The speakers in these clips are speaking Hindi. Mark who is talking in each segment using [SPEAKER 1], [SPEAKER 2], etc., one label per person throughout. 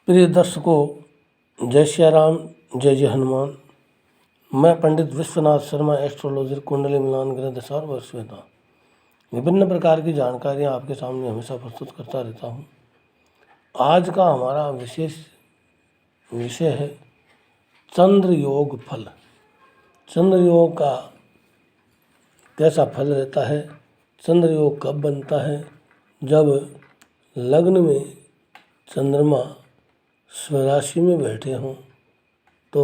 [SPEAKER 1] प्रिय दर्शकों, जय श्री राम, जय जय हनुमान। मैं पंडित विश्वनाथ शर्मा, एस्ट्रोलॉजर, कुंडली मिलान, ग्रह दशा और भविष्यवाणी विभिन्न प्रकार की जानकारियाँ आपके सामने हमेशा प्रस्तुत करता रहता हूँ। आज का हमारा विशेष विषय है चंद्र योग फल। चंद्र योग का कैसा फल रहता है, चंद्र योग कब बनता है? जब लग्न में चंद्रमा स्वराशि में बैठे हों तो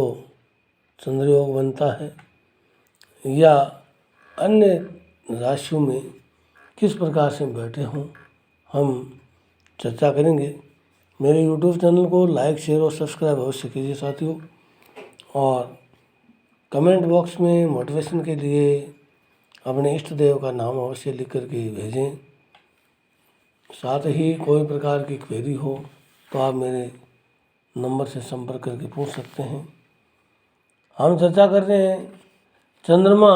[SPEAKER 1] चंद्र योग बनता है, या अन्य राशियों में किस प्रकार से बैठे हों हम चर्चा करेंगे। मेरे YouTube चैनल को लाइक, शेयर और सब्सक्राइब अवश्य कीजिए साथियों, और कमेंट बॉक्स में मोटिवेशन के लिए अपने इष्ट देव का नाम अवश्य लिख करके भेजें। साथ ही कोई प्रकार की क्वेरी हो तो आप मेरे नंबर से संपर्क करके पूछ सकते हैं। हम चर्चा कर रहे हैं चंद्रमा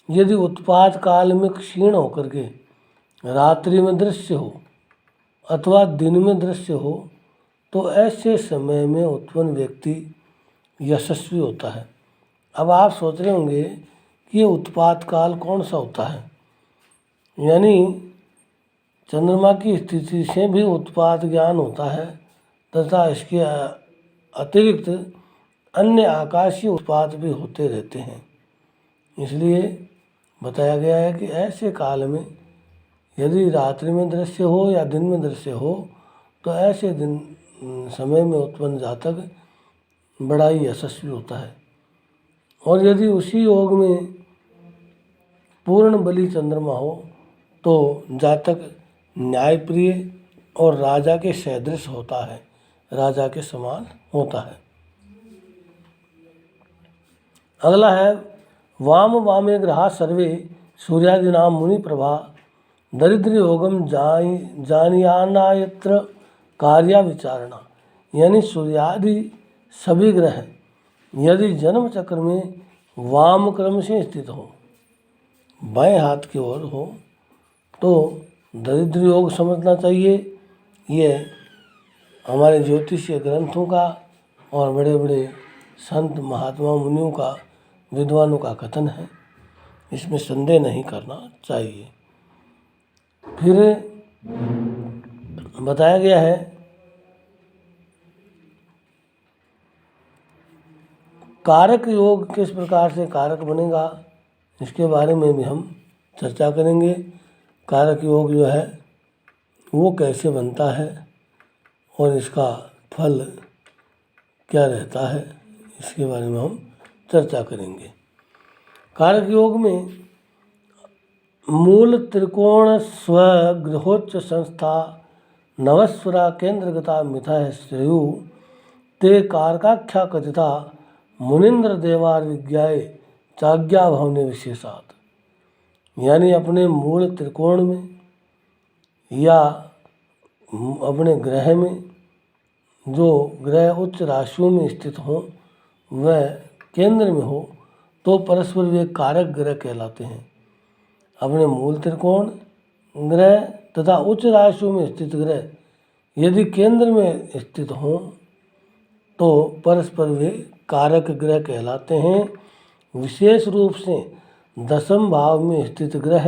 [SPEAKER 1] यदि उत्पात काल में क्षीण होकर के रात्रि में दृश्य हो अथवा दिन में दृश्य हो तो ऐसे समय में उत्पन्न व्यक्ति यशस्वी होता है। अब आप सोच रहे होंगे कि ये उत्पात काल कौन सा होता है, यानी चंद्रमा की स्थिति से भी उत्पात ज्ञान होता है तथा इसके अतिरिक्त अन्य आकाशीय उत्पात भी होते रहते हैं। इसलिए बताया गया है कि ऐसे काल में यदि रात्रि में दृश्य हो या दिन में दृश्य हो तो ऐसे दिन समय में उत्पन्न जातक बड़ा ही यशस्वी होता है। और यदि उसी योग में पूर्ण बली चंद्रमा हो तो जातक न्यायप्रिय और राजा के सदृश होता है, राजा के समान होता है। अगला है वाम वामे ग्रहा सर्वे सूर्यादिनाम मुनि प्रभा दरिद्र योगम जानियानायत्र कार्या विचारणा। यानी सूर्यादि सभी ग्रह यदि जन्म चक्र में वाम क्रम से स्थित हो, बाएं हाथ की ओर हो, तो दरिद्र योग समझना चाहिए। ये हमारे ज्योतिषीय ग्रंथों का और बड़े बड़े संत महात्मा मुनियों का, विद्वानों का कथन है, इसमें संदेह नहीं करना चाहिए। फिर बताया गया है कारक योग किस प्रकार से कारक बनेगा, इसके बारे में भी हम चर्चा करेंगे। कारक योग जो है वो कैसे बनता है और इसका फल क्या रहता है, इसके बारे में हम चर्चा करेंगे। कारक योग में मूल त्रिकोण स्वगृहोच्च संस्था नवस्वरा केंद्रगता मिथा श्रेयु ते कारकाख्या कथिता मुनिंद्र देवार विज्ञाए चाज्ञा भवने विशेषात। यानी अपने मूल त्रिकोण में या अपने ग्रह में जो ग्रह उच्च राशियों में स्थित हो वह केंद्र में हो तो परस्पर वे कारक ग्रह कहलाते हैं। अपने मूल त्रिकोण ग्रह तथा उच्च राशियों में स्थित ग्रह यदि केंद्र में स्थित हों तो परस्पर वे कारक ग्रह कहलाते हैं। विशेष रूप से दशम भाव में स्थित ग्रह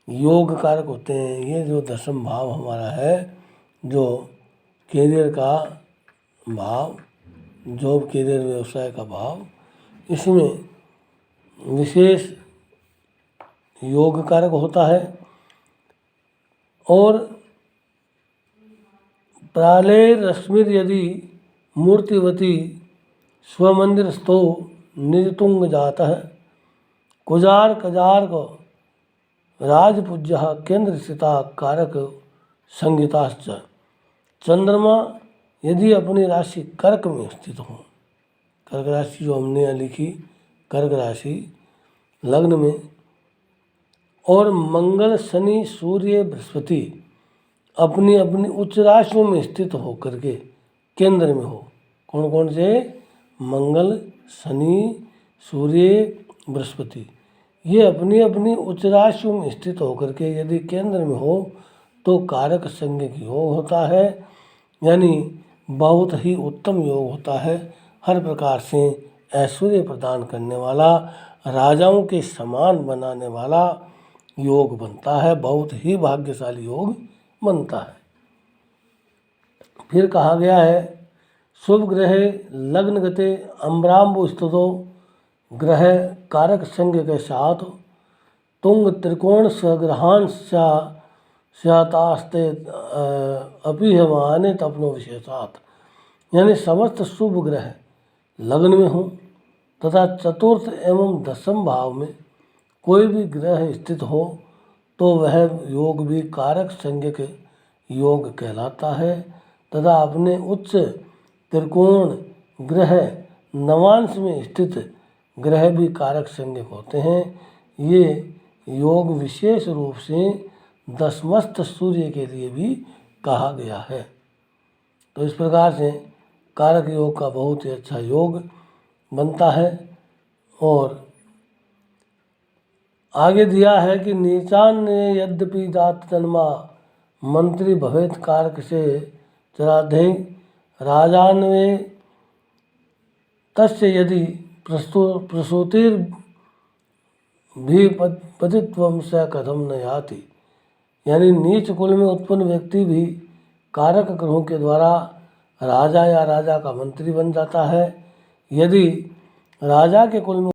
[SPEAKER 1] योग कारक होते हैं। ये जो दशम भाव हमारा है, जो कैरियर का भाव, जॉब कैरियर व्यवसाय का भाव, इसमें विशेष योग कारक होता है। और प्रालय रश्मिर यदि मूर्तिवती स्वमंदिरस्थो निजतुंग जातः कुजार कजार्क राजपूज्य केंद्र स्थिता कारक संहिताश्च। चंद्रमा यदि अपनी राशि कर्क में स्थित हो, कर्क राशि जो हमने यहाँ लिखी, कर्क राशि लग्न में, और मंगल शनि सूर्य बृहस्पति अपनी अपनी उच्च राशियों में स्थित हो करके केंद्र में हो। कौन कौन से? मंगल, शनि, सूर्य, बृहस्पति, ये अपनी अपनी उच्च राशियों में स्थित होकर के यदि केंद्र में हो तो कारक संज्ञक योग होता है। यानी बहुत ही उत्तम योग होता है। हर प्रकार से ऐश्वर्य प्रदान करने वाला, राजाओं के समान बनाने वाला योग बनता है। बहुत ही भाग्यशाली योग बनता है। फिर कहा गया है शुभ ग्रह लग्न गते अम्बराम्बु स्थितो ग्रह कारक संग के साथ तुंग त्रिकोण सग्रहान स्यातास्ते अपिहमानित अपनो विशेषात, यानी समस्त शुभ ग्रह लग्न में हो तथा चतुर्थ एवं दसम भाव में कोई भी ग्रह स्थित हो तो वह योग भी कारक संज्ञक योग कहलाता है तथा अपने उच्च त्रिकोण ग्रह नवांश में स्थित ग्रह भी कारक संज्ञक होते हैं। ये योग विशेष रूप से दसमस्त सूर्य के लिए भी कहा गया है। तो इस प्रकार से कारक योग का बहुत ही अच्छा योग बनता है। और आगे दिया है कि नीचान यद्यपि दात तन्मा मंत्री भवेत कारक से चराधे राजान्वे तस्य यदि प्रसूतिर भी पतित्वम स कथम न याति, यानी नीच कुल में उत्पन्न व्यक्ति भी कारक ग्रहों के द्वारा राजा या राजा का मंत्री बन जाता है। यदि राजा के कुल में